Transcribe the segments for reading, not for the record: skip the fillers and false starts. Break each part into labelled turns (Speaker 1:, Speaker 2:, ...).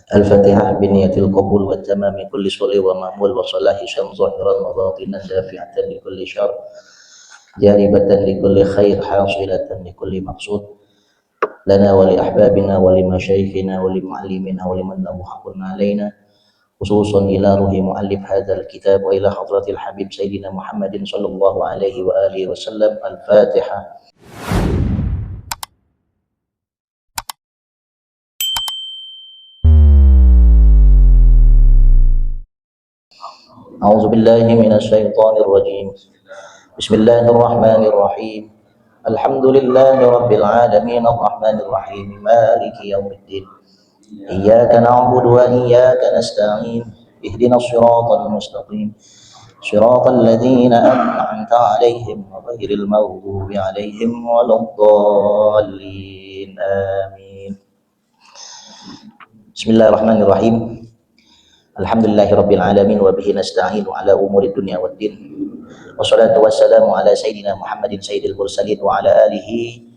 Speaker 1: الفاتحة بنية القبول والتمام كل صل ومعمول وصلاح شم ظاهرا وباطنا دافعة لكل شر جالبة لكل خير حاصلة لكل مقصود لنا ولأحبابنا ولمشايخنا ولمعلمنا ولمن له حق علينا خصوصا إلى روح مؤلف هذا الكتاب وإلى حضرة الحبيب سيدنا محمد صلى الله عليه وآله وسلم. الفاتحة. أعوذ بالله من الشيطان الرجيم. بسم الله الرحمن الرحيم. الحمد لله رب العالمين الرحمن الرحيم مالك يوم الدين إياك نعبد وإياك نستعين اهدنا الصراط المستقيم صراط الذين أنعمت عليهم غير المغضوب عليهم ولا الضالين آمين. بسم الله الرحمن الرحيم. Alhamdulillahi rabbil alamin wa bihi nasta'inu ala umuri dunya waddin. Wassalatu wassalamu ala sayyidina Muhammadin sayyidil mursalin wa ala alihi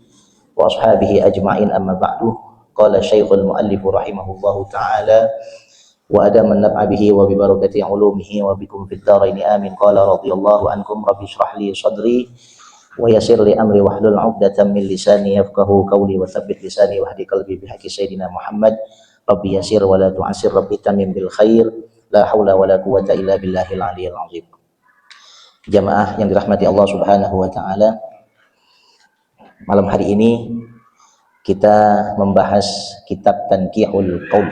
Speaker 1: wa ashabihi ajma'in, amma ba'du. Qala Syekhul Muallif rahimahullahu ta'ala wa adaman naf'a bihi wa bi barakati ulumihi wa bikum fid dharain amin. Qala radhiyallahu ankum rabbi shrah li sadri wa yassir li amri wahlul 'uqdatam min lisani yafqahu qawli wa tsabbit lisani wahdi qalbi bi haqqi sayyidina Muhammad. Rabbi yasir wa la tu'asir, Rabbi tamim bil khair, la haula wa la quwata illa billahil aliyil azim. Jamaah yang dirahmati Allah Subhanahu wa taala, malam hari ini kita membahas kitab Tanqihul Qaul.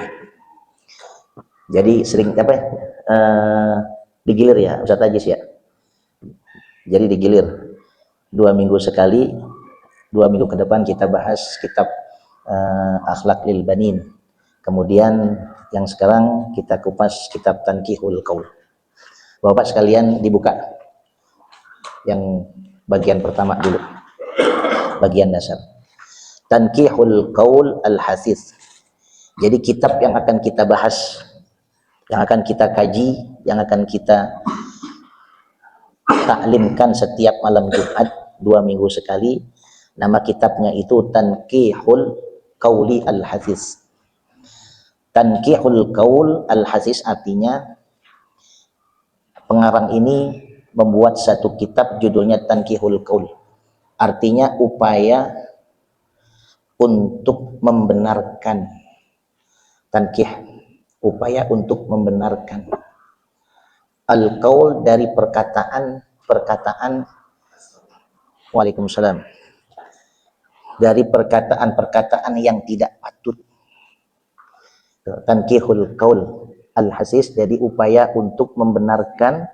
Speaker 1: Jadi sering digilir ya Ustaz Ajis ya. Jadi digilir 2 minggu sekali, 2 minggu ke depan kita bahas kitab Akhlaq lil Banin. Kemudian yang sekarang kita kupas kitab Tanqihul Qaul. Bapak sekalian dibuka yang bagian pertama dulu, bagian dasar. Tanqihul Qaul al-Hasis. Jadi kitab yang akan kita bahas, yang akan kita kaji, yang akan kita taklimkan setiap malam Jumat 2 minggu sekali. Nama kitabnya itu Tanqihul Qauli al-Hasis. Tanqihul Qaul al-Hasis artinya pengarang ini membuat satu kitab judulnya Tanqihul Qaul. Artinya upaya untuk membenarkan. Tanqih, upaya untuk membenarkan. Al-Qaul dari perkataan Waalaikumsalam. Dari perkataan yang tidak patut. Tanqihul Qaul al-Hasis, jadi upaya untuk membenarkan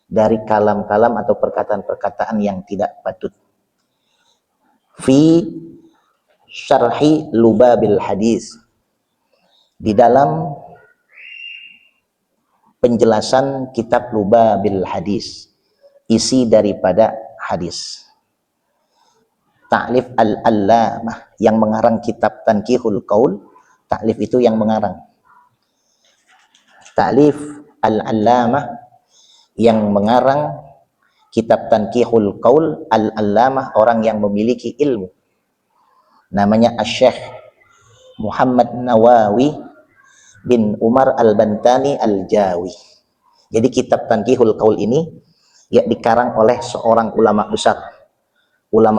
Speaker 1: dari kalam-kalam atau perkataan-perkataan yang tidak patut. Fi syarhi lubabil hadis, di dalam penjelasan kitab Lubabil Hadis, isi daripada hadis. Ta'lif al-Allamah, yang mengarang kitab Tanqihul Qaul. Ta'lif itu yang mengarang. Ta'lif al-Allamah, yang mengarang kitab Tanqihul Qaul. Al-Allamah, orang yang memiliki ilmu. Namanya Asy-Syaikh Muhammad Nawawi bin Umar al-Bantani al-Jawi. Jadi kitab Tanqihul Qaul ini ya dikarang oleh seorang ulama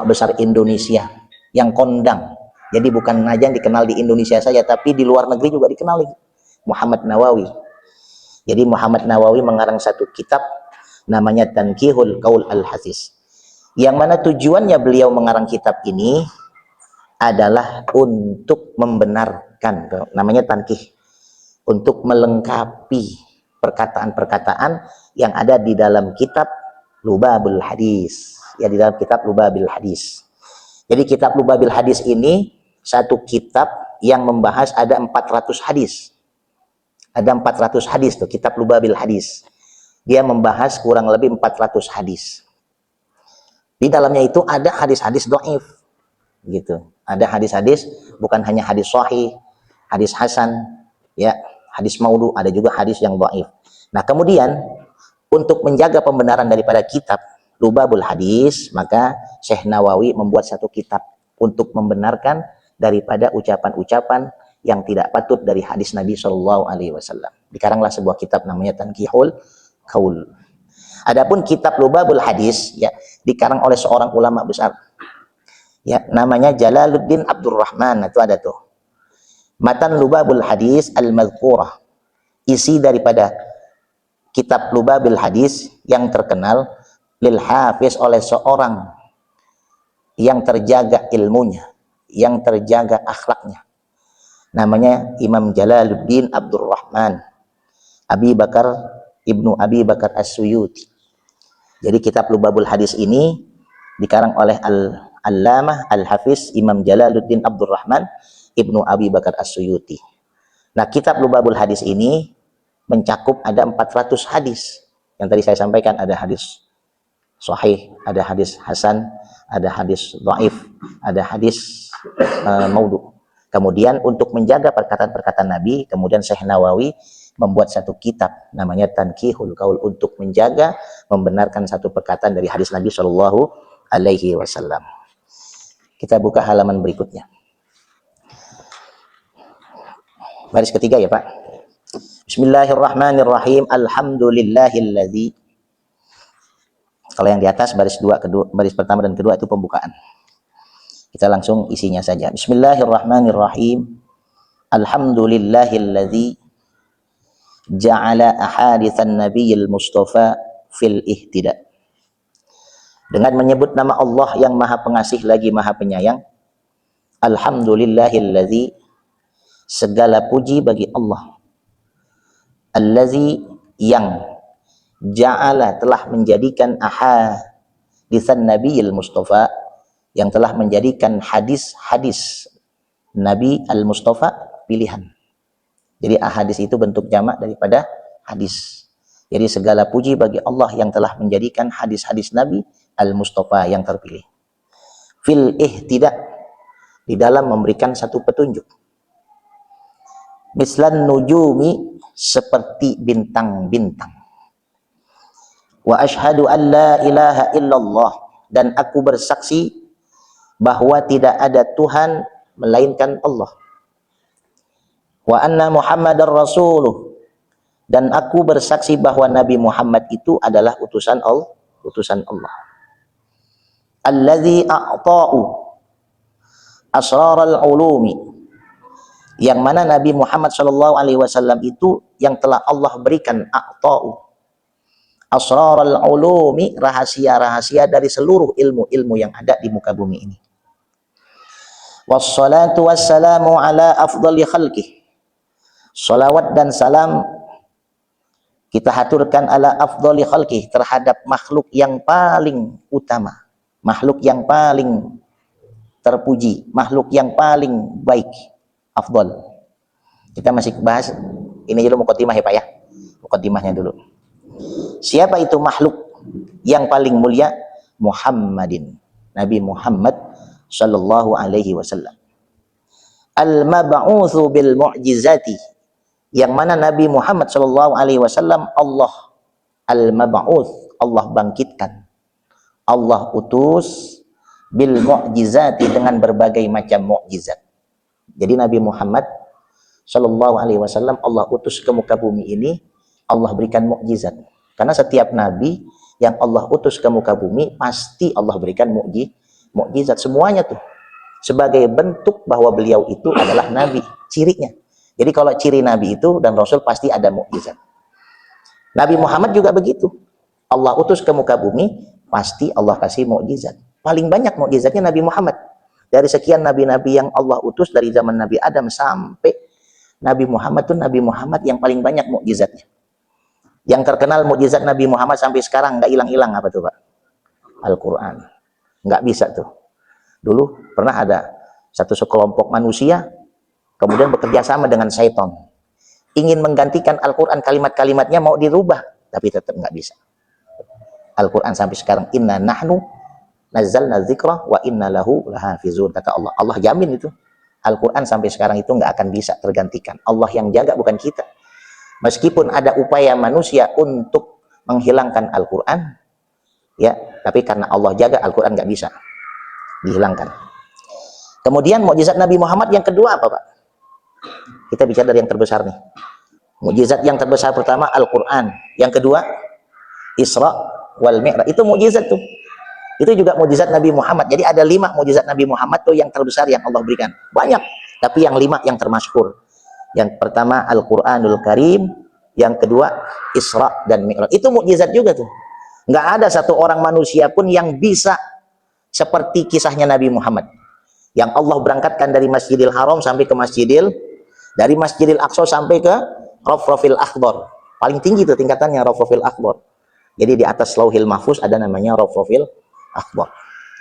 Speaker 1: besar Indonesia yang kondang. Jadi bukan saja dikenal di Indonesia saja, tapi di luar negeri juga dikenal, Muhammad Nawawi. Jadi Muhammad Nawawi mengarang satu kitab namanya Tanqihul Qaul al-Hasis. Yang mana tujuannya beliau mengarang kitab ini adalah untuk membenarkan, namanya tanqih, untuk melengkapi perkataan-perkataan yang ada di dalam kitab Lubabul Hadis. Ya, di dalam kitab Lubabil Hadis. Jadi kitab Lubabil Hadis ini satu kitab yang membahas ada 400 hadis. Ada 400 hadis tuh, kitab Lubabil Hadis. Dia membahas kurang lebih 400 hadis. Di dalamnya itu ada hadis-hadis dhaif. Gitu. Ada hadis-hadis bukan hanya hadis sahih, hadis hasan, ya, hadis maudhu, ada juga hadis yang dhaif. Nah, kemudian untuk menjaga pembenaran daripada kitab Lubabul Hadis, maka Syekh Nawawi membuat satu kitab untuk membenarkan daripada ucapan-ucapan yang tidak patut dari hadis Nabi Shallallahu Alaihi Wasallam. Dikaranglah sebuah kitab namanya Tankihul Qaul. Adapun kitab Lubabul Hadis, ya, dikarang oleh seorang ulama besar, ya, namanya Jalaluddin Abdurrahman. Itu ada tuh Matan Lubabul Hadis Al-Madhkurah, isi daripada kitab Lubabul Hadis yang terkenal lil hafiz, oleh seorang yang terjaga ilmunya, yang terjaga akhlaknya, namanya Imam Jalaluddin Abdurrahman Abi Bakar Ibnu Abi Bakar As-Suyuti. Jadi kitab Lubabul Hadis ini dikarang oleh Al-Allamah Al-Hafiz Imam Jalaluddin Abdurrahman Ibnu Abi Bakar As-Suyuti. Nah, kitab Lubabul Hadis ini mencakup ada 400 hadis. Yang tadi saya sampaikan, ada hadis sahih, ada hadis hasan, ada hadis dhaif, ada hadis maudhu. Kemudian untuk menjaga perkataan-perkataan Nabi, kemudian Syekh Nawawi membuat satu kitab namanya Tankihul Qaul untuk menjaga, membenarkan satu perkataan dari hadis Nabi Shallallahu Alaihi Wasallam. Kita buka halaman berikutnya. Baris ketiga ya Pak. Bismillahirrahmanirrahim. Alhamdulillahilladzi. Kalau yang di atas baris kedua, baris pertama dan kedua itu pembukaan. Kita langsung isinya saja. Bismillahirrahmanirrahim. Alhamdulillahilladzi ja'ala ahaditsan nabiyil mustafa fil ihtida. Dengan menyebut nama Allah yang maha pengasih lagi maha penyayang. Alhamdulillahilladzi, segala puji bagi Allah. Allazi, yang ja'ala, telah menjadikan ahaditsan nabiyil mustafa, yang telah menjadikan hadis-hadis Nabi al-Mustafa pilihan. Jadi ahadis itu bentuk jamak daripada hadis. Jadi segala puji bagi Allah yang telah menjadikan hadis-hadis Nabi al-Mustafa yang terpilih. Fil ihtida, di dalam memberikan satu petunjuk. Mislan nujumi, seperti bintang-bintang. Wa ashhadu an la ilaha illallah, dan aku bersaksi bahwa tidak ada Tuhan melainkan Allah. Wa anna Muhammadar Rasuluh, dan aku bersaksi bahwa Nabi Muhammad itu adalah utusan Allah. Allazi a'ta'u asraral ulumi, yang mana Nabi Muhammad sallallahu alaihi wasallam itu yang telah Allah berikan a'ta'u asraral ulumi, rahasia-rahasia dari seluruh ilmu-ilmu yang ada di muka bumi ini. Wassalatu wassalamu ala afdali khalqih, salawat dan salam kita haturkan ala afdali khalqih, terhadap makhluk yang paling utama, makhluk yang paling terpuji, makhluk yang paling baik, afdal. Kita masih bahas ini dulu muqaddimah ya Pak ya, muqaddimahnya dulu. Siapa itu makhluk yang paling mulia? Muhammadin, Nabi Muhammad sallallahu alaihi wasallam. Al-mab'utsu bil mu'jizati, yang mana Nabi Muhammad sallallahu alaihi wasallam Allah al-mab'uts, Allah bangkitkan, Allah utus bil mu'jizati, dengan berbagai macam mukjizat. Jadi Nabi Muhammad sallallahu alaihi wasallam Allah utus ke muka bumi ini, Allah berikan mukjizat. Karena setiap nabi yang Allah utus ke muka bumi pasti Allah berikan mukjizat, semuanya tuh sebagai bentuk bahwa beliau itu adalah nabi, cirinya. Jadi kalau ciri nabi itu dan rasul pasti ada mukjizat. Nabi Muhammad juga begitu. Allah utus ke muka bumi pasti Allah kasih mukjizat. Paling banyak mukjizatnya Nabi Muhammad. Dari sekian nabi-nabi yang Allah utus dari zaman Nabi Adam sampai Nabi Muhammad tuh Nabi Muhammad yang paling banyak mukjizatnya. Yang terkenal mukjizat Nabi Muhammad sampai sekarang nggak hilang-hilang apa tuh Pak? Al-Quran. Nggak bisa tuh. Dulu pernah ada satu sekelompok manusia kemudian bekerja sama dengan syaitan, ingin menggantikan Al-Quran, kalimat-kalimatnya mau dirubah, tapi tetap nggak bisa. Al-Quran sampai sekarang, inna nahnu nazzalna dzikra wa inna lahu lahafizun, kata Allah. Allah jamin itu Al-Quran sampai sekarang itu nggak akan bisa tergantikan. Allah yang jaga, bukan kita. Meskipun ada upaya manusia untuk menghilangkan Al-Quran, ya, tapi karena Allah jaga, Al-Quran nggak bisa dihilangkan. Kemudian mukjizat Nabi Muhammad yang kedua apa Pak? Kita bicara dari yang terbesar nih. Mukjizat yang terbesar pertama Al-Quran, yang kedua Isra wal Mi'raj. Itu mukjizat tuh. Itu juga mukjizat Nabi Muhammad. Jadi ada 5 mukjizat Nabi Muhammad tuh yang terbesar yang Allah berikan. Banyak, tapi yang 5 yang termasyhur. Yang pertama Al-Quranul Karim, yang kedua Isra dan Mi'raj. Itu mukjizat juga tuh. Nggak ada satu orang manusia pun yang bisa seperti kisahnya Nabi Muhammad. Yang Allah berangkatkan dari Masjidil Haram sampai ke dari Masjidil Aqsa sampai ke Rafrafil Akbar. Paling tinggi tuh tingkatannya Rafrafil Akbar. Jadi di atas Lauhil Mahfuz ada namanya Rafrafil Akbar.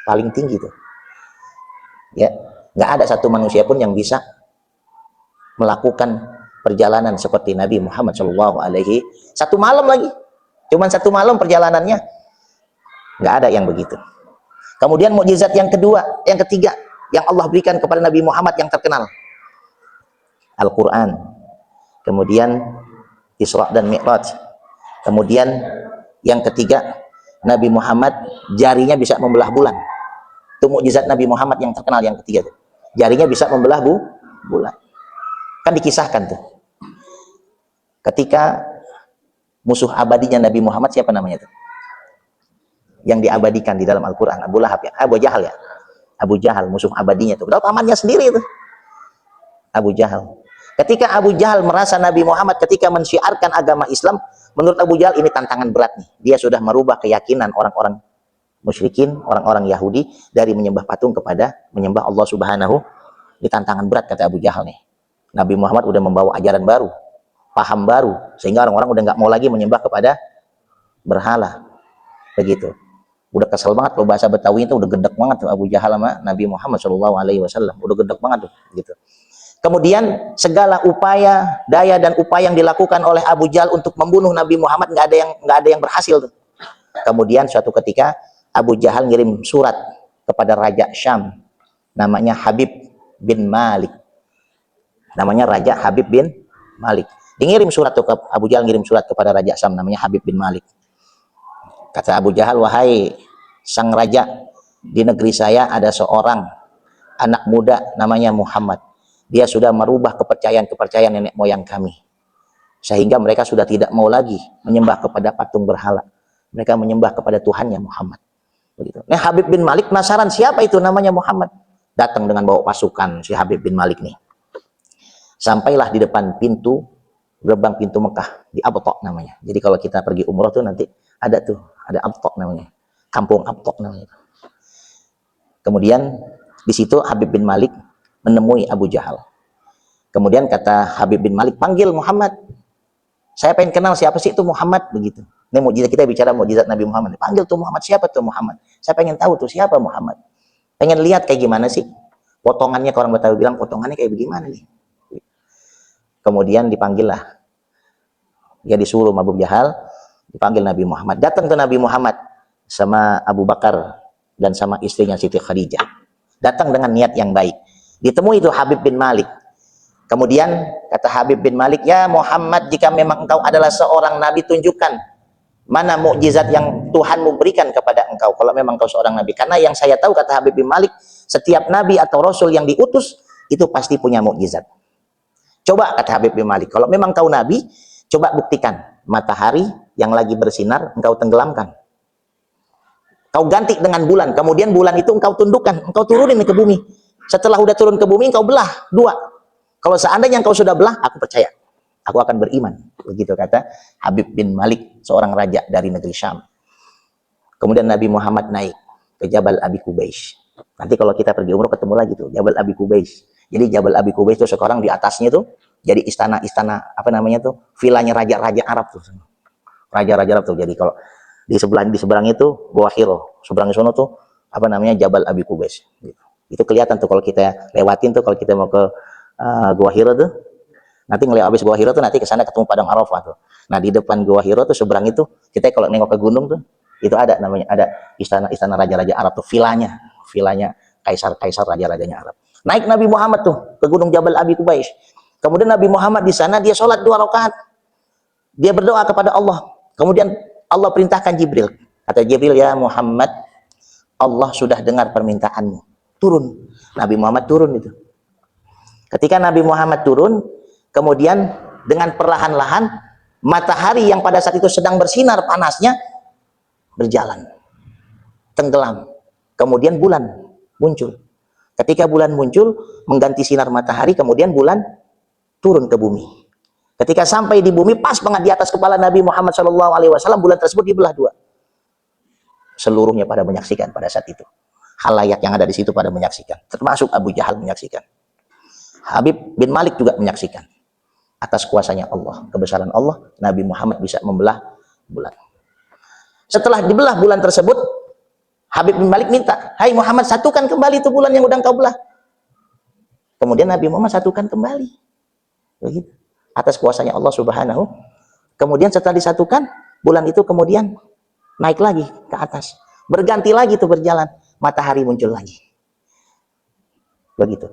Speaker 1: Paling tinggi tuh. Ya, nggak ada satu manusia pun yang bisa melakukan perjalanan seperti Nabi Muhammad Shallallahu Alaihi. Satu malam lagi, cuman satu malam perjalanannya, nggak ada yang begitu. Kemudian mukjizat yang kedua, yang ketiga yang Allah berikan kepada Nabi Muhammad yang terkenal, Al-Quran. Kemudian Isra dan Mi'raj. Kemudian yang ketiga, Nabi Muhammad jarinya bisa membelah bulan. Itu mukjizat Nabi Muhammad yang terkenal yang ketiga. Jarinya bisa membelah bulan. Kan dikisahkan tuh. Ketika musuh abadinya Nabi Muhammad siapa namanya tuh? Yang diabadikan di dalam Al-Quran, Abu Lahab ya, Abu Jahal ya. Abu Jahal musuh abadinya tuh. Padahal pamannya sendiri itu. Abu Jahal. Ketika Abu Jahal merasa Nabi Muhammad ketika mensyiarkan agama Islam, menurut Abu Jahal ini tantangan berat nih. Dia sudah merubah keyakinan orang-orang musyrikin, orang-orang Yahudi dari menyembah patung kepada menyembah Allah Subhanahu. Ini tantangan berat kata Abu Jahal nih. Nabi Muhammad udah membawa ajaran baru, paham baru, sehingga orang-orang udah nggak mau lagi menyembah kepada berhala. Begitu. Udah kesel banget, kalau bahasa Betawi itu udah gedek banget tuh Abu Jahal sama Nabi Muhammad SAW. Udah gedek banget tuh, gitu. Kemudian segala upaya, daya dan upaya yang dilakukan oleh Abu Jahal untuk membunuh Nabi Muhammad nggak ada yang berhasil tuh. Kemudian suatu ketika Abu Jahal ngirim surat kepada Raja Syam, namanya Habib bin Malik. Namanya Raja Habib bin Malik. Dia ngirim surat tuh, Abu Jahal ngirim surat kepada Raja Syam namanya Habib bin Malik. Kata Abu Jahal, wahai sang raja, di negeri saya ada seorang anak muda namanya Muhammad. Dia sudah merubah kepercayaan nenek moyang kami. Sehingga mereka sudah tidak mau lagi menyembah kepada patung berhala. Mereka menyembah kepada Tuhannya Muhammad. Begitu. Nah, Habib bin Malik penasaran siapa itu namanya Muhammad. Datang dengan bawa pasukan si Habib bin Malik nih. Sampailah di depan gerbang pintu Mekah, di Abtok namanya. Jadi kalau kita pergi umroh tuh nanti ada Abtok namanya. Kampung Abtok namanya. Kemudian di situ Habib bin Malik menemui Abu Jahal. Kemudian kata Habib bin Malik, panggil Muhammad. Saya pengen kenal siapa sih itu Muhammad, begitu. Ini mukjizat, kita bicara mukjizat Nabi Muhammad. Panggil tuh Muhammad, siapa tuh Muhammad? Saya pengen tahu tuh siapa Muhammad. Pengen lihat kayak gimana sih potongannya, kalau orang Betawi bilang potongannya kayak bagaimana nih. Kemudian dipanggillah. Dia disuruh Abu Jahal, dipanggil Nabi Muhammad. Datang ke Nabi Muhammad sama Abu Bakar dan sama istrinya Siti Khadijah. Datang dengan niat yang baik. Ditemui itu Habib bin Malik. Kemudian kata Habib bin Malik, ya Muhammad, jika memang engkau adalah seorang nabi, tunjukkan mana mukjizat yang Tuhanmu berikan kepada engkau kalau memang engkau seorang nabi. Karena yang saya tahu, kata Habib bin Malik, setiap nabi atau rasul yang diutus itu pasti punya mukjizat. Coba, kata Habib bin Malik, kalau memang kau nabi, coba buktikan matahari yang lagi bersinar engkau tenggelamkan. Kau ganti dengan bulan, kemudian bulan itu engkau tundukkan, engkau turunin ke bumi. Setelah udah turun ke bumi, engkau belah dua. Kalau seandainya engkau sudah belah, aku percaya, aku akan beriman. Begitu kata Habib bin Malik, seorang raja dari negeri Syam. Kemudian Nabi Muhammad naik ke Jabal Abi Qubais. Nanti kalau kita pergi umroh ketemu lagi tuh Jabal Abi Qubais. Jadi Jabal Abi Qubais itu sekarang di atasnya tuh jadi istana-istana, apa namanya tuh, vilanya raja-raja Arab tuh. Raja-raja Arab tuh. Jadi kalau di seberang itu Gua Hiro, seberang sana tuh apa namanya, Jabal Abi Qubais. Gitu. Itu kelihatan tuh kalau kita lewatin tuh, kalau kita mau ke Gua Hiro tuh, nanti ngeliat habis Gua Hiro tuh nanti ke sana ketemu Padang Arafah tuh. Nah, di depan Gua Hiro tuh seberang itu kita kalau nengok ke gunung tuh, itu ada namanya, ada istana raja-raja Arab tuh, vilanya kaisar-kaisar raja-rajanya Arab. Naik Nabi Muhammad tuh ke gunung Jabal Abi Qubais. Kemudian Nabi Muhammad di sana dia sholat 2 rakaat. Dia berdoa kepada Allah. Kemudian Allah perintahkan Jibril. Kata Jibril, ya Muhammad, Allah sudah dengar permintaanmu. Turun. Nabi Muhammad turun itu. Ketika Nabi Muhammad turun, kemudian dengan perlahan-lahan matahari yang pada saat itu sedang bersinar panasnya berjalan, tenggelam. Kemudian bulan muncul. Ketika bulan muncul mengganti sinar matahari, kemudian bulan turun ke bumi. Ketika sampai di bumi, pas banget di atas kepala Nabi Muhammad SAW, bulan tersebut dibelah dua. Seluruhnya pada menyaksikan pada saat itu. Khalayak yang ada di situ pada menyaksikan, termasuk Abu Jahal menyaksikan. Habib bin Malik juga menyaksikan. Atas kuasanya Allah, kebesaran Allah, Nabi Muhammad bisa membelah bulan. Setelah dibelah bulan tersebut, Habib bin Malik minta, "Hai Muhammad, satukan kembali itu bulan yang udah engkau belah." Kemudian Nabi Muhammad satukan kembali. Begitu. Atas kuasanya Allah Subhanahu. Kemudian setelah disatukan, bulan itu kemudian naik lagi ke atas. Berganti lagi itu berjalan, matahari muncul lagi. Begitu.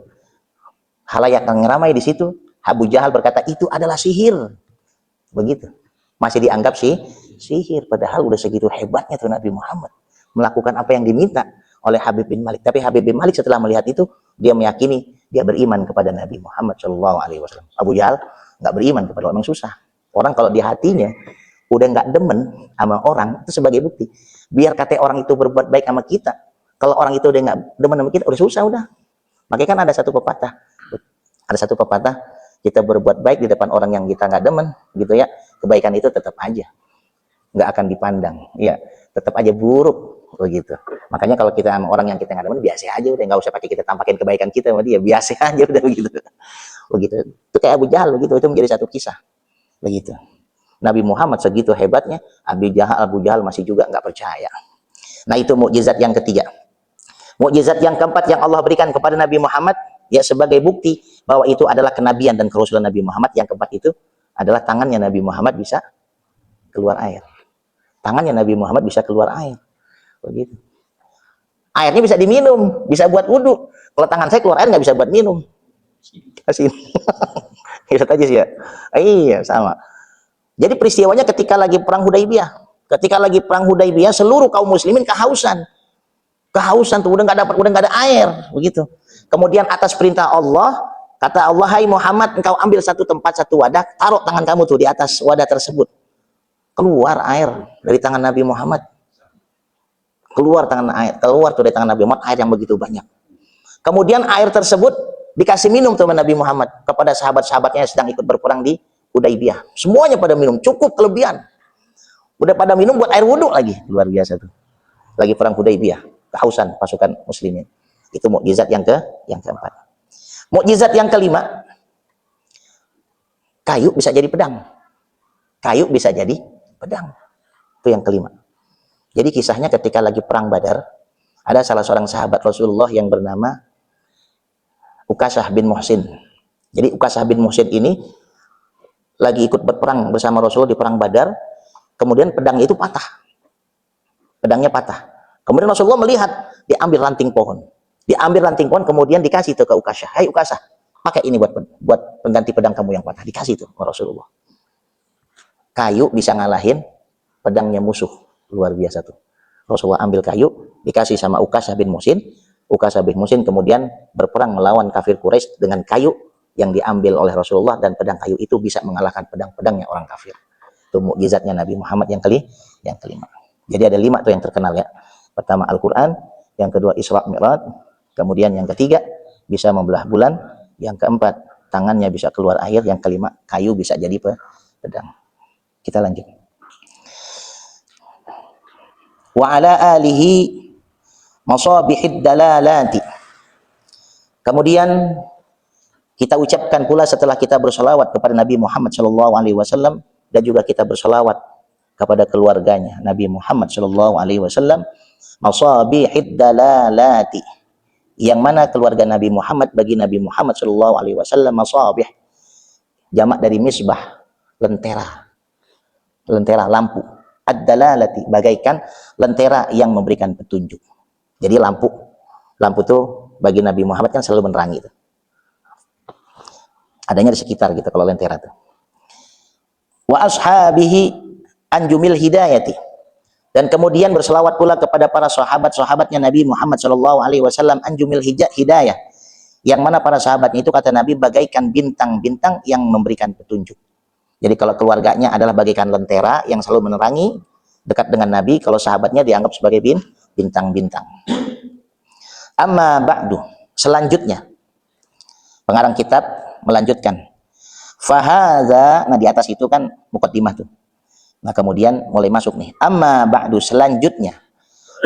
Speaker 1: Khalayak yang ramai di situ, Abu Jahal berkata, "Itu adalah sihir." Begitu. Masih dianggap sihir, padahal udah segitu hebatnya tuh Nabi Muhammad melakukan apa yang diminta oleh Habib bin Malik. Tapi Habib bin Malik setelah melihat itu, dia meyakini, dia beriman kepada Nabi Muhammad SAW. Abu Jahal nggak beriman kepada orang, susah. Orang kalau di hatinya udah nggak demen sama orang, itu sebagai bukti. Biar kata orang itu berbuat baik sama kita, kalau orang itu udah nggak demen sama kita, udah susah udah. Makanya kan ada satu pepatah, kita berbuat baik di depan orang yang kita nggak demen, gitu ya, kebaikan itu tetap aja nggak akan dipandang, ya, tetap aja buruk, begitu. Makanya kalau kita sama orang yang kita nggak demen, biasa aja udah, nggak usah pakai kita tampakin kebaikan kita sama dia, biasa aja udah, begitu. Itu kayak Abu Jahal, begitu. Itu menjadi satu kisah, begitu. Nabi Muhammad segitu hebatnya, Abu Jahal masih juga nggak percaya. Nah, itu mukjizat yang ketiga. Mukjizat yang keempat yang Allah berikan kepada Nabi Muhammad, ya, sebagai bukti bahwa itu adalah kenabian dan kerasulan Nabi Muhammad. Yang keempat itu adalah tangannya Nabi Muhammad bisa keluar air. Tangannya Nabi Muhammad bisa keluar air, begitu. Airnya bisa diminum, bisa buat wudhu. Kalau tangan saya keluar air nggak bisa buat minum. Kasih. Lihat aja sih ya. Iya, sama. Jadi peristiwanya ketika lagi perang Hudaybiyah. Ketika lagi perang Hudaybiyah, seluruh kaum muslimin kehausan tuh, udah nggak ada air, begitu. Kemudian atas perintah Allah, kata Allah, "Hai Muhammad, engkau ambil satu tempat, satu wadah, taruh tangan kamu tuh di atas wadah tersebut." Keluar air dari tangan Nabi Muhammad. Keluar tuh dari tangan Nabi Muhammad air yang begitu banyak. Kemudian air tersebut dikasih minum tuh Nabi Muhammad kepada sahabat-sahabatnya yang sedang ikut berperang di Hudaybiyah. Semuanya pada minum, cukup kelebihan. Udah pada minum buat air wudhu lagi. Luar biasa tuh. Lagi perang Hudaybiyah, kehausan pasukan muslimin. Itu mukjizat yang keempat. Mukjizat yang kelima, kayu bisa jadi pedang. Kayu bisa jadi pedang. Itu yang kelima. Jadi kisahnya ketika lagi perang Badar, ada salah seorang sahabat Rasulullah yang bernama Ukasah bin Muhsin. Jadi Ukasah bin Muhsin ini lagi ikut berperang bersama Rasulullah di perang Badar, kemudian pedangnya itu patah. Pedangnya patah. Kemudian Rasulullah melihat, diambil ranting pohon. Kemudian dikasih itu ke Ukasah. "Hai Ukasah, pakai ini buat pengganti pedang kamu yang patah." Dikasih itu ke Rasulullah. Kayu bisa ngalahin pedangnya musuh. Luar biasa tuh. Rasulullah ambil kayu, dikasih sama Ukasah bin Muhsin. Ukasah bin Muhsin kemudian berperang melawan kafir Quraisy dengan kayu yang diambil oleh Rasulullah, dan pedang kayu itu bisa mengalahkan pedang-pedangnya orang kafir. Itu mukjizatnya Nabi Muhammad yang kelima. Jadi ada 5 tuh yang terkenal ya. Pertama Al-Quran, yang kedua Isra Mi'raj, kemudian yang ketiga bisa membelah bulan, yang keempat tangannya bisa keluar air, yang kelima kayu bisa jadi pedang. Kita lanjut. Wa ala alihi masabihid dalalati. Kemudian kita ucapkan pula setelah kita bersolawat kepada Nabi Muhammad SAW, dan juga kita bersolawat kepada keluarganya Nabi Muhammad SAW, masabihid dalalati, yang mana keluarga Nabi Muhammad bagi Nabi Muhammad SAW, masabih jamak dari misbah, lentera lampu. Ad-dalalati, bagaikan lentera yang memberikan petunjuk. Jadi lampu tuh bagi Nabi Muhammad kan selalu menerangi itu. Adanya di sekitar gitu kalau lentera tuh. Wa ashabihi anjumil hidayati, dan kemudian berselawat pula kepada para sahabat-sahabatnya Nabi Muhammad SAW, anjumil hidayah, yang mana para sahabatnya itu kata Nabi bagaikan bintang-bintang yang memberikan petunjuk. Jadi kalau keluarganya adalah bagaikan lentera yang selalu menerangi dekat dengan Nabi, kalau sahabatnya dianggap sebagai bintang-bintang. Amma ba'du, selanjutnya pengarang kitab melanjutkan. Fahadza, nah di atas itu kan muqaddimah tuh. Nah kemudian mulai masuk nih. Amma ba'du, selanjutnya.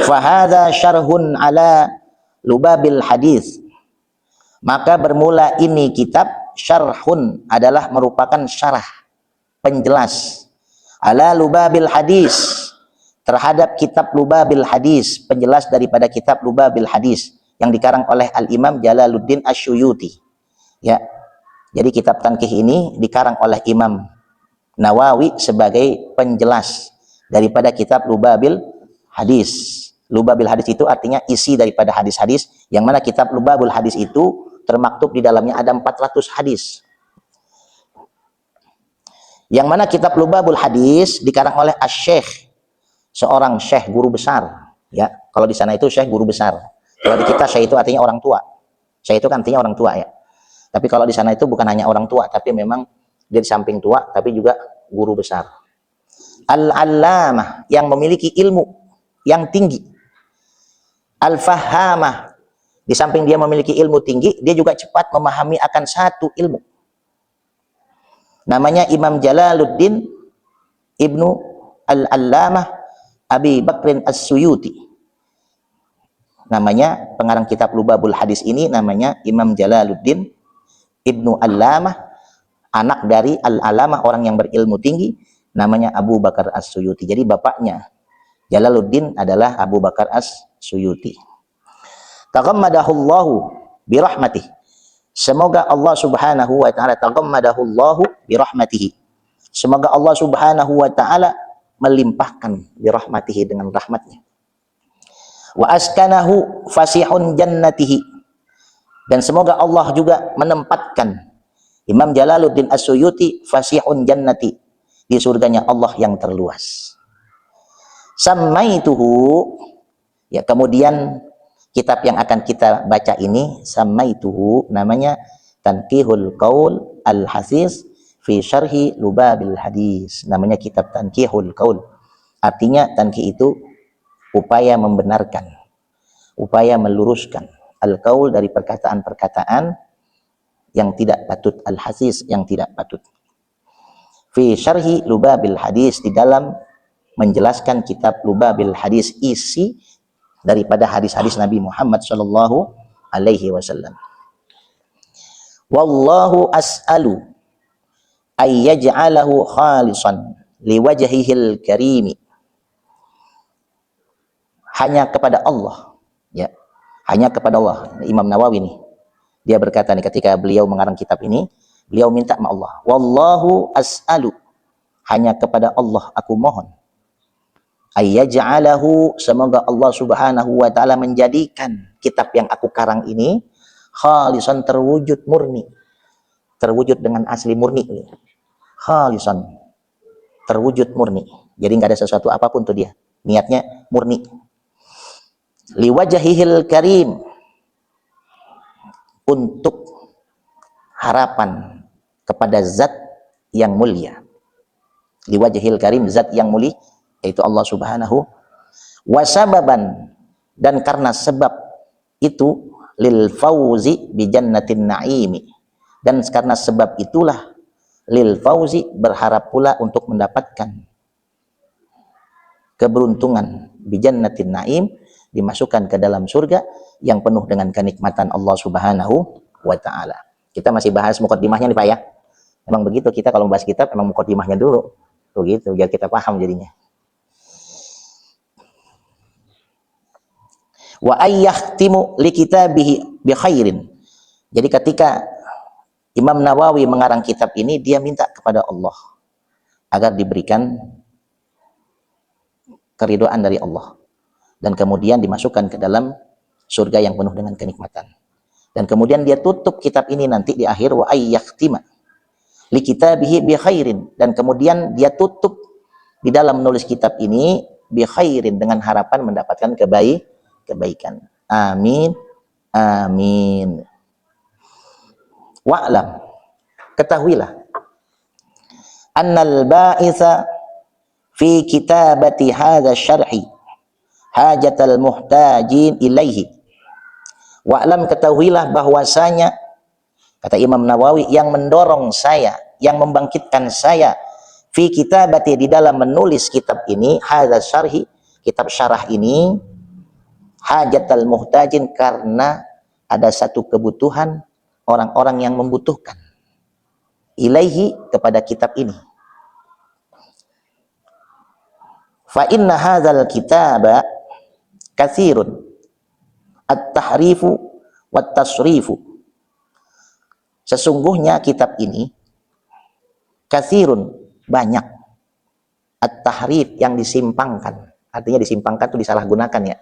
Speaker 1: Fahadza syarhun ala lubabil hadis. Maka bermula ini kitab syarhun adalah merupakan syarah, penjelas ala lubabil hadis, terhadap kitab lubabil hadis, penjelas daripada kitab lubabil hadis yang dikarang oleh Al-Imam Jalaluddin Asy-Syuyuti. Ya. Jadi kitab Tankih ini dikarang oleh Imam Nawawi sebagai penjelas daripada kitab lubabil hadis. Lubabil hadis itu artinya isi daripada hadis-hadis, yang mana kitab lubabul hadis itu termaktub di dalamnya ada 400 hadis. Yang mana kitab lubabul hadis dikarang oleh Asy-Syaikh, seorang syekh guru besar, ya. Kalau di sana itu syekh guru besar. Kalau di kita syekh itu artinya orang tua. Syekh itu kan artinya orang tua, ya. Tapi kalau di sana itu bukan hanya orang tua, tapi memang dia di samping tua tapi juga guru besar. Al-allamah, yang memiliki ilmu yang tinggi. Al-fahamah, di samping dia memiliki ilmu tinggi, dia juga cepat memahami akan satu ilmu. Namanya Imam Jalaluddin Ibnu Al-Allamah Abi Bakrin As-Suyuti. Namanya pengarang kitab Lubabul Hadis ini namanya Imam Jalaluddin Ibnu Allamah, anak dari Al-Allamah, orang yang berilmu tinggi, namanya Abu Bakar As-Suyuti. Jadi bapaknya Jalaluddin adalah Abu Bakar As-Suyuti. Taghammadahullahu birahmatih. Semoga Allah Subhanahu wa taala taghammadahullahu birahmatihi. Semoga Allah Subhanahu wa taala melimpahkan birahmatihi, dengan rahmatnya. Wa askanahu fasihun jannatihi. Dan semoga Allah juga menempatkan Imam Jalaluddin As-Suyuti fasihun jannati, di surganya Allah yang terluas. Sammaituhu, ya, kemudian kitab yang akan kita baca ini sammaituhu, namanya Tanqihul Qaul Al-Hasis fi Syarhi Lubabil Hadis. Namanya kitab Tanqihul Qaul. Artinya tanqih itu upaya membenarkan, upaya meluruskan. Al-Qaul dari perkataan-perkataan yang tidak patut, Al-Hasis yang tidak patut. Fi Syarhi Lubabil Hadis, di dalam menjelaskan kitab Lubabil Hadis, isi daripada hadis-hadis Nabi Muhammad sallallahu alaihi wasallam. Wallahu as'alu ay yaj'alahu khalisan liwajhihil karimi. Hanya kepada Allah, ya. Hanya kepada Allah. Imam Nawawi nih, dia berkata nih ketika beliau mengarang kitab ini, beliau minta sama Allah. Wallahu as'alu, hanya kepada Allah aku mohon. Ayyaj'alahu, semoga Allah Subhanahu wa taala menjadikan kitab yang aku karang ini khalisan, terwujud murni, terwujud dengan asli murni. Khalisan, terwujud murni. Jadi nggak ada sesuatu apapun tuh dia. Niatnya murni. Liwajhihil karim, untuk harapan kepada zat yang mulia. Liwajhihil karim, zat yang mulia, yaitu Allah Subhanahu. Wasababan, dan karena sebab itu, lil fauzi bi jannatin naimi, dan karena sebab itulah lil fauzi, berharap pula untuk mendapatkan keberuntungan, bi jannatin naim, dimasukkan ke dalam surga yang penuh dengan kenikmatan Allah Subhanahu wa taala. Kita masih bahas muqaddimahnya nih Pak ya. Memang begitu, kita kalau bahas kitab memang muqaddimahnya dulu. Begitu biar kita paham jadinya. Wa ayyahtimu li kitabihi bi khairin. Jadi ketika Imam Nawawi mengarang kitab ini, dia minta kepada Allah agar diberikan keridhaan dari Allah, dan kemudian dimasukkan ke dalam surga yang penuh dengan kenikmatan. Dan kemudian dia tutup kitab ini nanti di akhir, wa ayyahtima li kitabihi bi khairin, dan kemudian dia tutup di dalam menulis kitab ini bi khairin, dengan harapan mendapatkan kebaikan. Amin, amin. Wa'lam, ketahuilah, annal ba'itha fi kitabati hadha syarhi hajatal muhtajin ilaihi. Wa'lam, ketahuilah bahwasanya, kata Imam Nawawi, yang mendorong saya, yang membangkitkan saya, fi kitabati, di dalam menulis kitab ini, hadza syarhi, kitab syarah ini, hajatal muhtajin, karena ada satu kebutuhan orang-orang yang membutuhkan, ilaihi, kepada kitab ini. Fa inna hadzal kitaba katsirun at-tahrifu wat-tasrifu. Sesungguhnya kitab ini katsirun, banyak, at-tahrif, yang disimpangkan. Artinya disimpangkan itu disalahgunakan ya.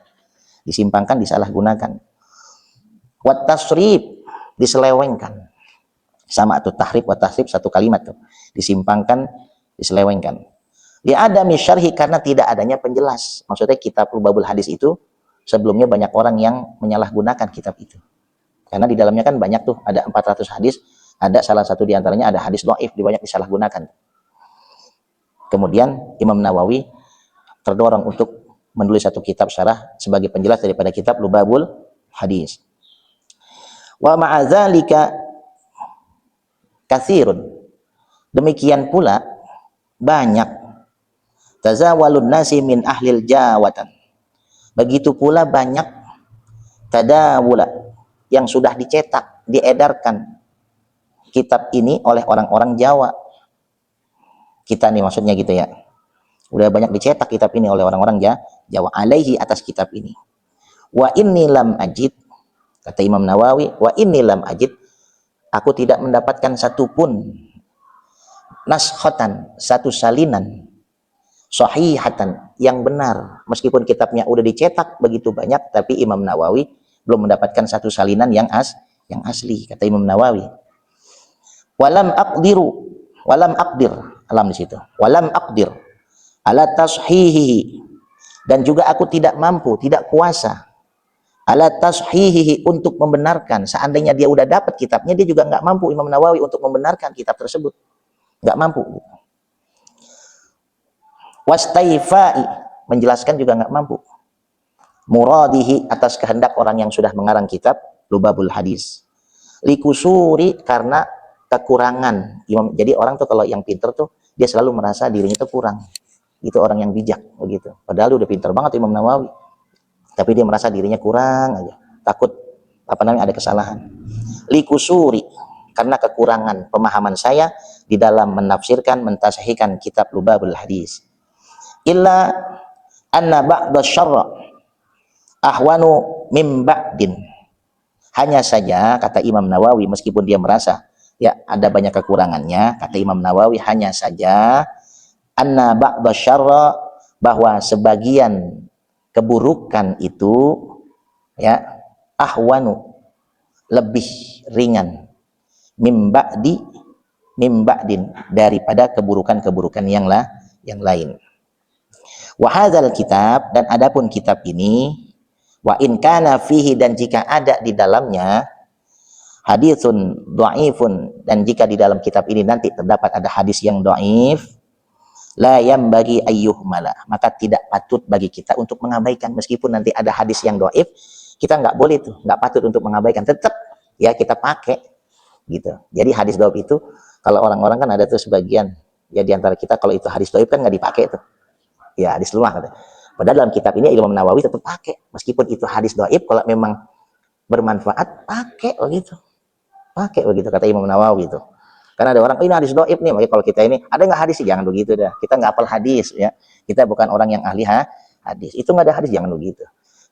Speaker 1: Disimpangkan, disalahgunakan. Wat-tasrif, diselewengkan. Sama tuh, tahrif wa tasrif satu kalimat tuh. Disimpangkan, diselewengkan. Li adami syarhi, karena tidak adanya penjelas. Maksudnya kitab Lubabul Hadis itu sebelumnya banyak orang yang menyalahgunakan kitab itu. Karena di dalamnya kan banyak tuh, ada 400 hadis, ada salah satu di antaranya ada hadis dhaif, banyak disalahgunakan. Kemudian Imam Nawawi terdorong untuk menulis satu kitab syarah sebagai penjelas daripada kitab Lubabul Hadis. Wa ma'adzalika katsirun, demikian pula banyak, tazawalun nasi min ahlil jawatan, begitu pula banyak tadawula, yang sudah dicetak, diedarkan kitab ini oleh orang-orang Jawa. Kita nih maksudnya gitu ya. Udah banyak dicetak kitab ini oleh orang-orang Jawa, alaihi, atas kitab ini. Wa inni lam ajid, kata Imam Nawawi, wa inni lam ajid, aku tidak mendapatkan satupun naskhatan, satu salinan, sahihatan, yang benar. Meskipun kitabnya udah dicetak begitu banyak, tapi Imam Nawawi belum mendapatkan satu salinan yang asli, kata Imam Nawawi. Walam aqdir, alam di situ. Walam aqdir ala tashihihi, dan juga aku tidak mampu, tidak kuasa, ala tashihihi, untuk membenarkan. Seandainya dia udah dapat kitabnya, dia juga nggak mampu, Imam Nawawi, untuk membenarkan kitab tersebut, nggak mampu. Wastaifai, menjelaskan juga nggak mampu. Muradihi, atas kehendak orang yang sudah mengarang kitab Lubabul Hadis. Likusuri, karena kekurangan imam. Jadi orang tuh kalau yang pinter tuh dia selalu merasa dirinya tuh kurang. Itu orang yang bijak begitu. Padahal udah pinter banget Imam Nawawi, tapi dia merasa dirinya kurang aja. Takut ada kesalahan. Likusuri, karena kekurangan pemahaman saya di dalam menafsirkan, mentasahihkan kitab Lubabul Hadis. Illa anna ba'da syarra ahwanu mim ba'din. Hanya saja, kata Imam Nawawi, meskipun dia merasa ya ada banyak kekurangannya, kata Imam Nawawi, hanya saja anna ba'da syarra, bahwa sebagian keburukan itu ya ahwanu, lebih ringan, mim ba'din, daripada keburukan-keburukan yang lain. Wa hadzal kitab, dan adapun kitab ini, wa in kana fihi, dan jika ada di dalamnya, haditsun dhaifun, dan jika di dalam kitab ini nanti terdapat ada hadis yang dhaif, la yambagi ayyuhmala, maka tidak patut bagi kita untuk mengabaikan. Meskipun nanti ada hadis yang dhaif, kita nggak boleh tuh, nggak patut untuk mengabaikan, tetap ya kita pakai gitu. Jadi hadis dhaif itu, kalau orang-orang kan ada tuh sebagian ya di antara kita, kalau itu hadis dhaif kan nggak dipakai tuh. Ya hadis lemah katanya. Padahal dalam kitab ini Imam Nawawi tetap pakai, meskipun itu hadis dhaif, kalau memang bermanfaat pakai begitu. Pakai begitu, kata Imam Nawawi itu. Karena ada orang, ini hadis dhaif nih, makanya kalau kita ini ada nggak hadis, jangan begitu dah. Kita nggak hafal hadis ya. Kita bukan orang yang ahli hadis. Itu nggak ada hadis, jangan begitu.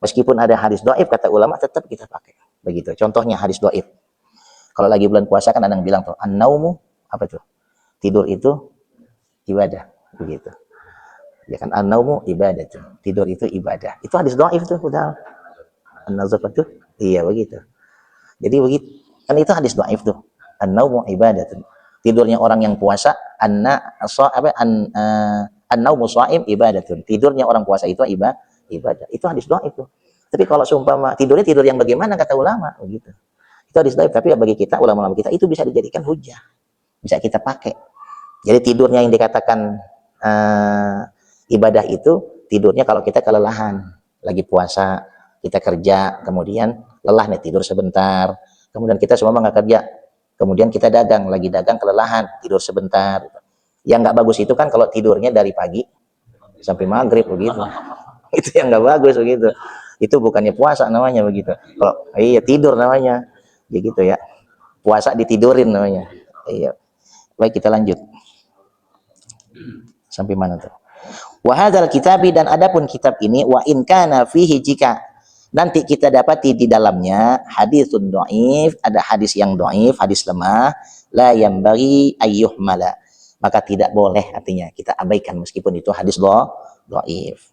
Speaker 1: Meskipun ada hadis dhaif, kata ulama, tetap kita pakai. Begitu. Contohnya hadis dhaif. Kalau lagi bulan puasa kan ada yang bilang tuh, an-naumu, apa tuh? Tidur itu ibadah, begitu. Ya kan, an-naumu ibadah tuh. Tidur itu ibadah. Itu hadis dhaif tuh, udah. An-nazafah tuh, iya begitu. Jadi begitu. Kan itu hadis dhaif tuh. An-naumu ibadah tuh. Tidurnya orang yang puasa, an-naumu shaim ibadah tuh. Tidurnya orang puasa itu ibadah. Itu hadis dhaif tuh. Tapi kalau seumpama tidurnya tidur yang bagaimana, kata ulama, begitu. Itu hadis dhaif, tapi bagi kita ulama-ulama kita itu bisa dijadikan hujah, bisa kita pakai. Jadi tidurnya yang dikatakan ibadah itu tidurnya kalau kita kelelahan, lagi puasa, kita kerja, kemudian lelah nih tidur sebentar, kemudian kita semua nggak kerja, kemudian kita dagang, lagi dagang kelelahan, tidur sebentar. Yang nggak bagus itu kan kalau tidurnya dari pagi sampai maghrib begitu. Itu yang nggak bagus begitu. Itu bukannya puasa namanya begitu. Kalau iya tidur namanya, begitu ya. Puasa ditidurin namanya. Iya. Baik, kita lanjut. Sampai mana tuh? Wa hadzal kitabi, dan adapun kitab ini, wa in kana fihi, jika nanti kita dapati di dalamnya haditsun dhaif, ada hadis yang dhaif, hadis lemah, la yambaghi ayyuhmala, maka tidak boleh, artinya kita abaikan meskipun itu hadis dhaif.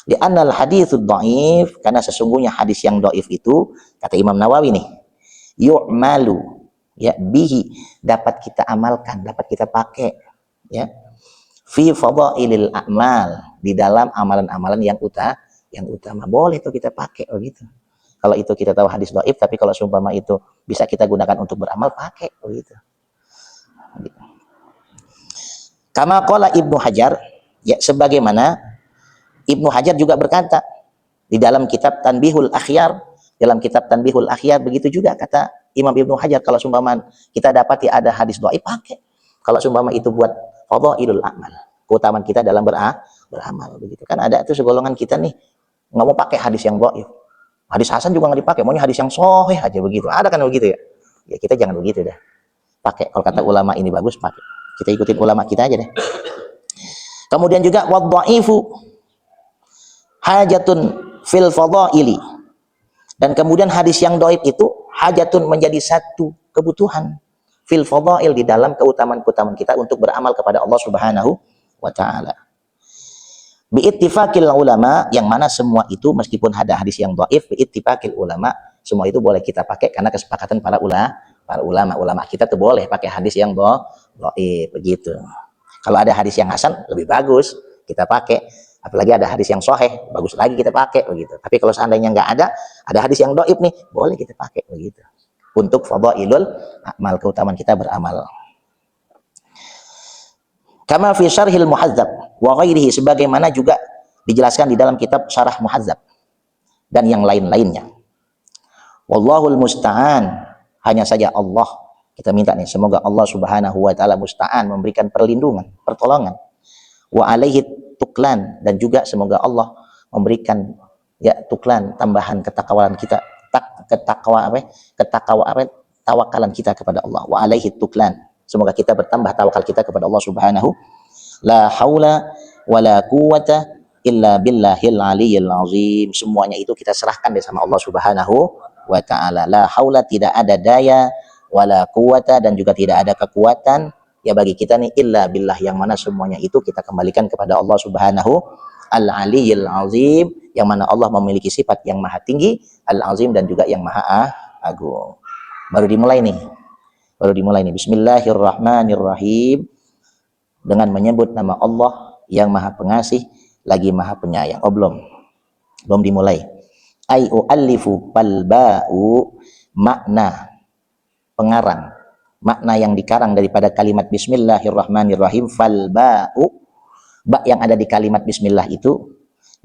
Speaker 1: Di annal haditsud dhaif, karena sesungguhnya hadis yang dhaif itu, kata Imam Nawawi nih, yu'malu, ya, bihi, dapat kita amalkan, dapat kita pakai, ya, fi fadailil a'mal, di dalam amalan-amalan yang utama, boleh itu kita pakai begitu. Kalau itu kita tahu hadis dhaif, tapi kalau seumpama itu bisa kita gunakan untuk beramal, pakai begitu. Kama qala Ibnu Hajar, ya, sebagaimana Ibnu Hajar juga berkata di dalam kitab Tanbihul Akhyar, begitu juga kata Imam Ibnu Hajar, kalau seumpama kita dapati ada hadis dhaif, pakai. Kalau seumpama itu buat fadhailul amal, keutamaan kita dalam beramal begitu. Kan ada itu segolongan kita nih nggak mau pakai hadis yang dhaif. Hadis hasan juga nggak dipakai, maunya hadis yang sahih aja begitu. Ada kan begitu ya? Ya kita jangan begitu dah. Pakai, kalau kata ulama ini bagus, pakai. Kita ikutin ulama kita aja deh. Kemudian juga wadha'ifu hajatun fil fadhaili. Dan kemudian hadis yang dhaif itu hajatun, menjadi satu kebutuhan fil fadhail, di dalam keutamaan-keutamaan kita untuk beramal kepada Allah Subhanahu wa taala. Bi ittifaqil ulama, yang mana semua itu meskipun ada hadis yang dhaif, bi ittifaqil ulama, semua itu boleh kita pakai karena kesepakatan para ulama kita tuh boleh pakai hadis yang dhaif begitu. Kalau ada hadis yang hasan lebih bagus kita pakai, apalagi ada hadis yang sahih bagus lagi kita pakai begitu. Tapi kalau seandainya nggak ada hadis yang dhaif nih, boleh kita pakai begitu untuk fadhailul amal, keutamaan kita beramal. Kama fi syarhil muhadzab wa ghairihi, sebagaimana juga dijelaskan di dalam kitab Syarah Muhadzab dan yang lain-lainnya. Wallahul musta'an, hanya saja Allah kita minta nih, semoga Allah Subhanahu wa taala musta'an, memberikan perlindungan, pertolongan. Wa alaihi tuklan, dan juga semoga Allah memberikan, ya, tuklan, tambahan ketakwaan kita, tawakalan kita kepada Allah. Wa alaihi tuklan, semoga kita bertambah tawakal kita kepada Allah Subhanahu. La haula wala quwata illa billahil aliyyil azim, semuanya itu kita serahkan deh sama Allah Subhanahu wa taala. La haula, tidak ada daya, wala quwata, dan juga tidak ada kekuatan, ya, bagi kita nih, illa billah, yang mana semuanya itu kita kembalikan kepada Allah Subhanahu al-aliyyil azim, yang mana Allah memiliki sifat yang maha tinggi, al-azim, dan juga yang maha agung. Baru dimulai nih. Bismillahirrahmanirrahim, dengan menyebut nama Allah yang maha pengasih lagi maha penyayang. Belum dimulai. Ai u'allifu fal ba'u, makna pengarang, makna yang dikarang daripada kalimat bismillahirrahmanirrahim. Fal ba'u, ba yang ada di kalimat bismillah itu,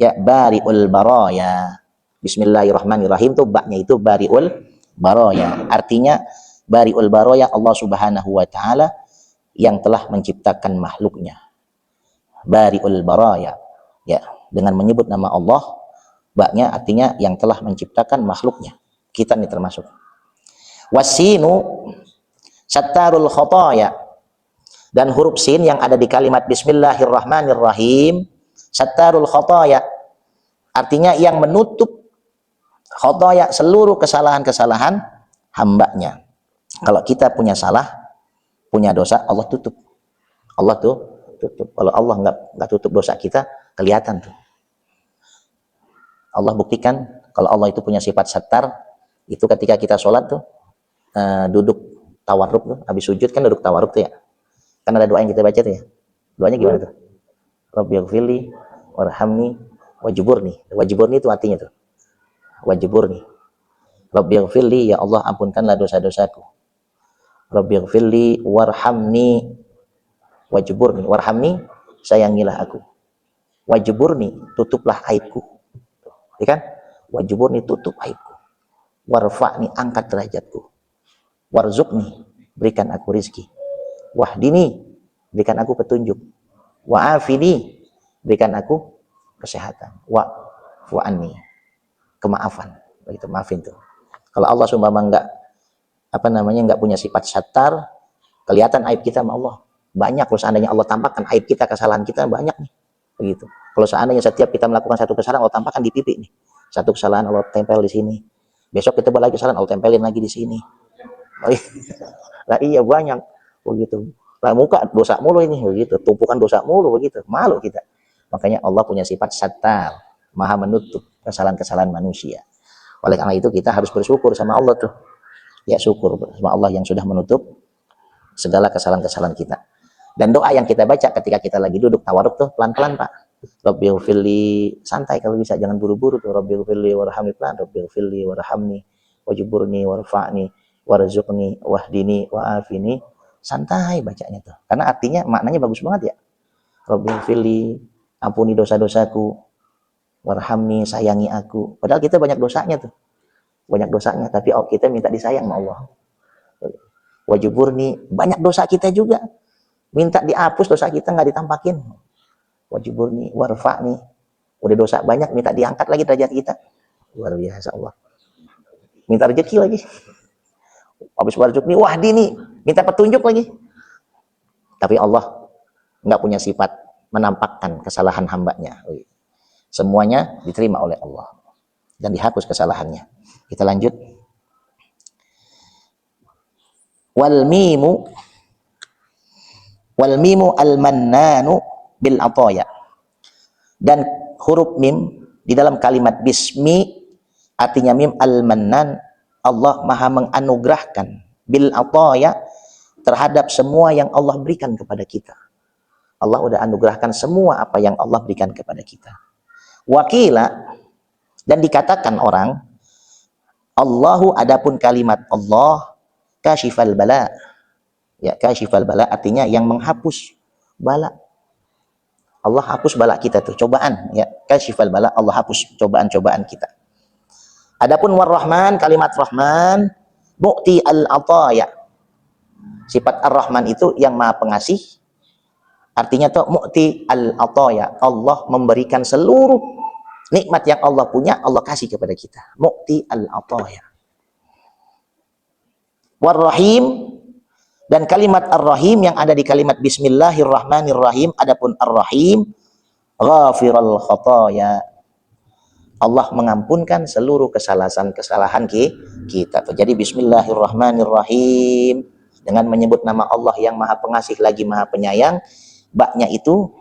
Speaker 1: ya, bari'ul baraya. Bismillahirrahmanirrahim tuh ba-nya itu bari'ul baraya, artinya bari'ul baraya, Allah Subhanahu wa taala yang telah menciptakan makhluknya. Bari'ul baraya, ya, dengan menyebut nama Allah, ba-nya artinya yang telah menciptakan makhluknya, kita nih termasuk. Wasinu sattarul khotoya, dan huruf sin yang ada di kalimat bismillahirrahmanirrahim, sattarul khotoya, artinya yang menutup khotoya, seluruh kesalahan-kesalahan hambanya. Kalau kita punya salah, punya dosa, Allah tutup. Kalau Allah nggak tutup dosa kita, kelihatan tuh. Allah buktikan kalau Allah itu punya sifat sattar, itu ketika kita sholat tuh, duduk tawarruk tuh, habis sujud kan duduk tawarruk tuh ya. Kan ada doa yang kita baca tuh ya. Doanya gimana tuh? Rabbighfirli warhamni wajburni. Wajburni itu artinya tuh. Wajburni. Rabbighfirli, ya Allah ampunkanlah dosa-dosaku. Rabbighfirli warhamni wajburni. Warhamni, sayangilah aku. Wajburni, tutuplah aibku. Ya kan? Wajburni, tutup aibku. Warfa'ni, angkat derajatku. Warzuqni, berikan aku rizki. Wahdini, berikan aku petunjuk. Wa'afini, berikan aku kesehatan. Wa'fu anni, kemaafan. Begitu, maafin tuh. Kalau Allah sumpama enggak punya sifat sattar, kelihatan aib kita sama Allah. Banyak kalau seandainya Allah tampakkan aib kita, kesalahan kita banyak nih. Begitu. Kalau seandainya setiap kita melakukan satu kesalahan, Allah tampakkan di pipi nih. Satu kesalahan Allah tempel di sini. Besok kita buat lagi kesalahan, Allah tempelin lagi di sini. Lah iya banyak begitu. Lah muka dosa mulu ini begitu, tumpukan dosa mulu begitu. Malu kita. Makanya Allah punya sifat sattar, Maha menutup kesalahan-kesalahan manusia. Oleh karena itu kita harus bersyukur sama Allah tuh. Ya syukur sama Allah yang sudah menutup segala kesalahan-kesalahan kita. Dan doa yang kita baca ketika kita lagi duduk tawarruk tuh pelan-pelan, Pak. Rabbighfirli, santai kalau bisa, jangan buru-buru tuh. Rabbighfirli warhamni, pelan. Rabbighfirli warhamni wajburni warfa'ni warzuqni wahdini wa'afini. Santai bacanya tuh. Karena artinya maknanya bagus banget ya. Rabbighfirli, ampuni dosa-dosaku. Warhamni, sayangi aku. Padahal kita banyak dosanya tuh. Banyak dosanya, tapi kita minta disayang sama Allah. Wajburni, banyak dosa kita juga. Minta dihapus dosa kita, nggak ditampakin. Wajburni warfa'ni, udah dosa banyak, minta diangkat lagi derajat kita. Luar biasa Allah. Minta rezeki lagi. Habis warzuqni wahdini, minta petunjuk lagi. Tapi Allah nggak punya sifat menampakkan kesalahan hambanya. Semuanya diterima oleh Allah dan dihapus kesalahannya. Kita lanjut. Wal mimu al-mannanu bil ataya. Dan huruf mim di dalam kalimat bismi artinya mim al-mannan, Allah Maha menganugerahkan bil ataya, terhadap semua yang Allah berikan kepada kita. Allah udah anugerahkan semua apa yang Allah berikan kepada kita. Wakila, dan dikatakan orang, Allahu, adapun kalimat Allah, kashifal bala. Ya, kashifal bala artinya yang menghapus bala. Allah hapus bala kita tuh, cobaan. Ya, kashifal bala, Allah hapus cobaan-cobaan kita. Adapun war-Rahman, kalimat Rahman, mu'ti al-ataya. Sifat ar-Rahman itu yang Maha Pengasih. Artinya tuh mu'ti al-ataya, Allah memberikan seluruh nikmat yang Allah punya, Allah kasih kepada kita. Mu'ti al-ataya. War-Rahim, dan kalimat ar-Rahim yang ada di kalimat Bismillahirrahmanirrahim. Adapun ar-Rahim, ghafirul khataya, Allah mengampunkan seluruh kesalahan kita. Jadi Bismillahirrahmanirrahim, dengan menyebut nama Allah yang Maha Pengasih lagi Maha Penyayang. Baknya itu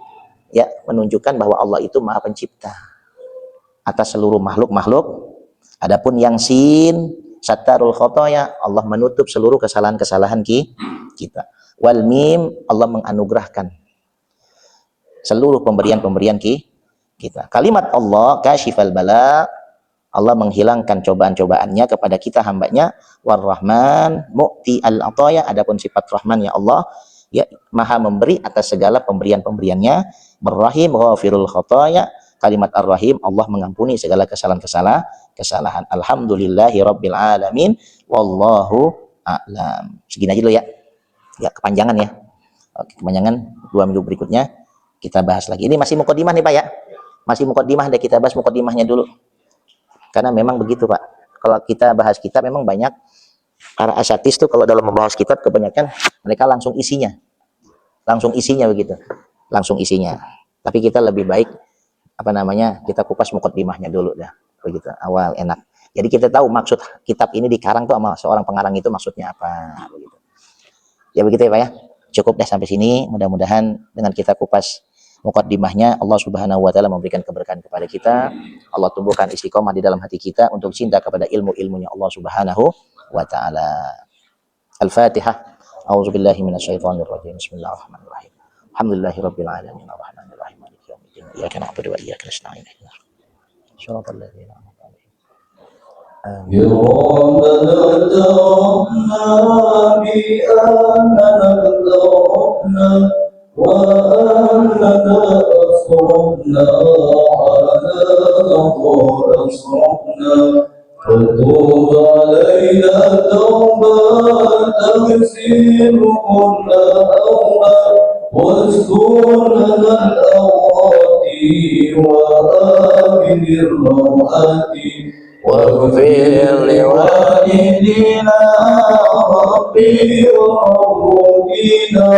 Speaker 1: ya menunjukkan bahwa Allah itu Maha Pencipta atas seluruh makhluk-makhluk. Adapun yang sin, sattarul khotoya, Allah menutup seluruh kesalahan-kesalahan kita. Wal mim, Allah menganugerahkan seluruh pemberian-pemberian kita. Kalimat Allah, kashifal bala, Allah menghilangkan cobaan-cobaannya kepada kita hambanya. War-Rahman, mu'ti al-ataya, adapun sifat Rahman ya Allah, ya Maha memberi atas segala pemberian-pemberiannya. Ber-Rahim, ghafirul khataya, kalimat Ar-Rahim, Allah mengampuni segala kesalahan. Alhamdulillahi Rabbil Alamin. Wallahu a'lam. Segini aja dulu ya. Ya, kepanjangan ya. Oke, kepanjangan. 2 minggu berikutnya kita bahas lagi. Ini masih mukadimah nih Pak ya. Masih mukadimah, deh kita bahas mukadimahnya dulu. Karena memang begitu Pak. Kalau kita bahas kitab memang banyak. Para asyatis tuh kalau dalam membahas kitab kebanyakan mereka langsung isinya. Langsung isinya begitu. Langsung isinya. Tapi kita lebih baik kita kupas mukaddimahnya dulu dah, begitu awal enak. Jadi kita tahu maksud kitab ini dikarang tuh sama seorang pengarang itu maksudnya apa, begitu. Ya begitu ya Pak ya. Cukup deh sampai sini. Mudah-mudahan dengan kita kupas mukaddimahnya, Allah Subhanahu wa taala memberikan keberkahan kepada kita. Allah tumbuhkan istiqomah di dalam hati kita untuk cinta kepada ilmu-ilmunya Allah Subhanahu wa taala. Al-Fatihah. A'udzubillahi minasyaitonirrajim. Bismillahirrahmanirrahim. Alhamdulillahirabbil alamin arrahmanir rahim. Iyyaka na'budu wa iyyaka nasta'in. Shiratal ladzina an'amta 'alaihim.
Speaker 2: ربنا ارزقنا بأننا ارزقنا وأننا أصرفنا على أصرفنا فتوب علينا توبة تغسل كل أوبة واذكر لنا الأوقات وآمن الروعات واغفر لوالدينا ربي وموتينا